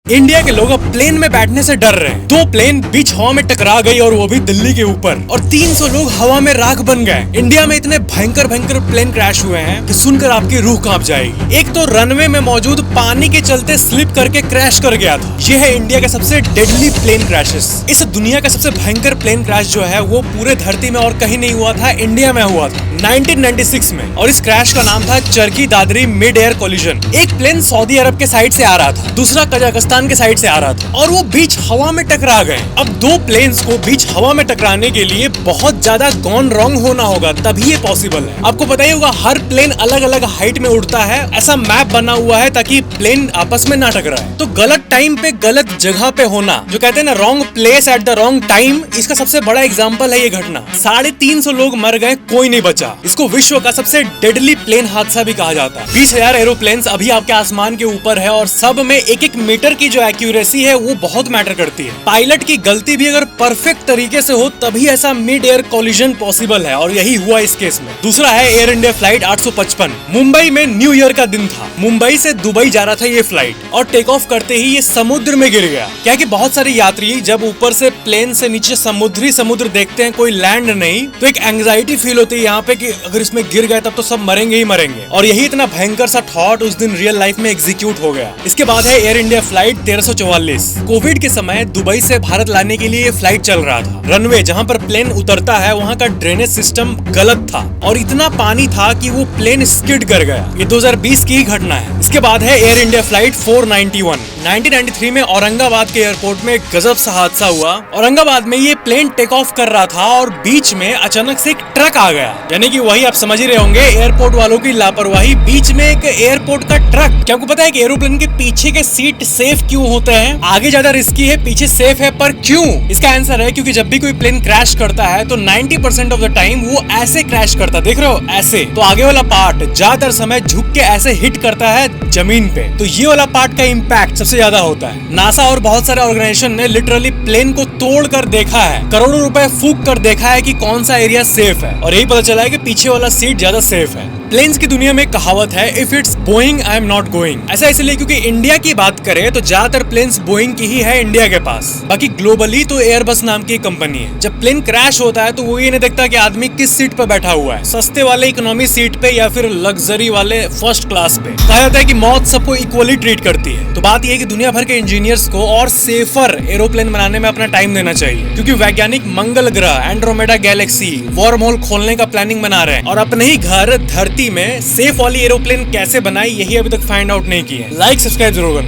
India के लोग अब प्लेन में बैठने से डर रहे हैं। 2 प्लेन बीच हवा में टकरा गई और वो भी दिल्ली के ऊपर, और 300 लोग हवा में राख बन गए। इंडिया में इतने भयंकर भयंकर प्लेन क्रैश हुए हैं कि सुनकर आपकी रूह कांप जाएगी। एक तो रनवे में मौजूद पानी के चलते स्लिप करके क्रैश कर गया था। ये है इंडिया का सबसे डेडली प्लेन क्रैशेस। इस दुनिया का सबसे भयंकर प्लेन क्रैश जो है वो पूरे धरती में और कहीं नहीं हुआ था, इंडिया में हुआ था 1996 में। और इस क्रैश का नाम था Charkhi Dadri mid air collision. एक प्लेन सऊदी अरब के साइड से आ रहा था, दूसरा कजाकिस्तान के साइड से आ रहा था, और वो बीच हवा में टकरा गए। अब 2 प्लेन्स को बीच हवा में टकराने के लिए बहुत ज्यादा गॉन रॉन्ग होना होगा, तभी ये पॉसिबल है। आपको पता ही होगा हर प्लेन अलग अलग हाइट में उड़ता है, ऐसा मैप बना हुआ है ताकि प्लेन आपस में ना टकराए। तो गलत टाइम पे गलत जगह पे होना, जो कहते हैं ना wrong place at the wrong time, इसका सबसे बड़ा एग्जाम्पल है ये घटना। 350 लोग मर गए, कोई नहीं बचा। इसको विश्व का सबसे डेडली प्लेन हादसा भी कहा जाता है। 20,000 एरोप्लेन्स अभी आपके आसमान के ऊपर है, और सब में एक मीटर की जो एक्यूरेसी है वो बहुत मैटर करती है। पायलट की गलती भी अगर परफेक्ट तरीके से हो तभी ऐसा मिड एयर कोलिजन पॉसिबल है, और यही हुआ इस केस में। दूसरा है एयर इंडिया फ्लाइट 855। मुंबई में न्यू ईयर का दिन था। मुंबई से दुबई जा रहा था ये फ्लाइट, और टेक ऑफ करते ही ये समुद्र में गिर गया। क्या कि बहुत सारे यात्री जब ऊपर से प्लेन से नीचे समुद्र देखते हैं, कोई लैंड नहीं, तो एक एंग्जाइटी फील होती है यहाँ पे कि अगर इसमें गिर गए तब तो सब मरेंगे ही मरेंगे। और यही इतना भयंकर सा थॉट उस दिन रियल लाइफ में एग्जीक्यूट हो गया। इसके बाद है एयर इंडिया फ्लाइट 1344। कोविड के समय दुबई से भारत लाने के लिए ये फ्लाइट चल रहा था। रनवे जहाँ पर प्लेन उतरता है वहाँ का ड्रेनेज सिस्टम गलत था, और इतना पानी था कि वो प्लेन स्किड कर गया। ये 2020 की ही घटना है। इसके बाद है एयर इंडिया फ्लाइट 491। 1993 में औरंगाबाद के एयरपोर्ट में गजब सा हादसा हुआ। औरंगाबाद में ये प्लेन टेक ऑफ कर रहा था और बीच में अचानक से एक ट्रक आ गया। यानी कि वही आप समझ ही रहे होंगे, एयरपोर्ट वालों की लापरवाही। बीच में एक एयरपोर्ट का ट्रक। क्या आपको पता है कि एरोप्लेन के पीछे के सीट सेफ क्यों होते हैं? आगे ज्यादा रिस्की है, पीछे सेफ है, पर क्यों? इसका आंसर है क्योंकि जब भी कोई प्लेन क्रैश करता है तो 90% ऑफ द टाइम वो ऐसे क्रैश करता है, देख रहे हो ऐसे। तो आगे वाला पार्ट ज्यादातर समय झुक के ऐसे हिट करता है जमीन पे, तो ये वाला पार्ट का इम्पैक्ट सबसे ज्यादा होता है। नासा और बहुत सारे ऑर्गेनाइजेशन ने लिटरली प्लेन को तोड़ कर देखा है, करोड़ों रुपए फूक कर देखा है कि कौन सा एरिया सेफ है, और यही पता चला है कि पीछे वाला सीट ज्यादा सेफ है। प्लेन्स की दुनिया में कहावत है, if it's Boeing I am not going. ऐसा इसलिए क्योंकि इंडिया की बात करें तो ज्यादातर प्लेन्स बोइंग की ही है इंडिया के पास। बाकी ग्लोबली तो एयरबस नाम की कंपनी है। जब प्लेन क्रैश होता है तो वो ये नहीं देखता कि आदमी किस सीट पे बैठा हुआ है, सस्ते वाले इकोनॉमी सीट पे या फिर लग्जरी वाले फर्स्ट क्लास पे। कहा जाता है कि मौत सबको इक्वली ट्रीट करती है। तो बात यह है कि दुनिया भर के इंजीनियर्स को और सेफर एरोप्लेन बनाने में अपना टाइम देना चाहिए, क्योंकि वैज्ञानिक मंगल ग्रह, एंड्रोमेडा गैलेक्सी, वॉर्म होल खोलने का प्लानिंग बना रहे हैं, और अपने ही घर धरती में सेफ वाली एरोप्लेन कैसे बनाई यही अभी तक फाइंड आउट नहीं की है। लाइक सब्सक्राइब जरूर करना।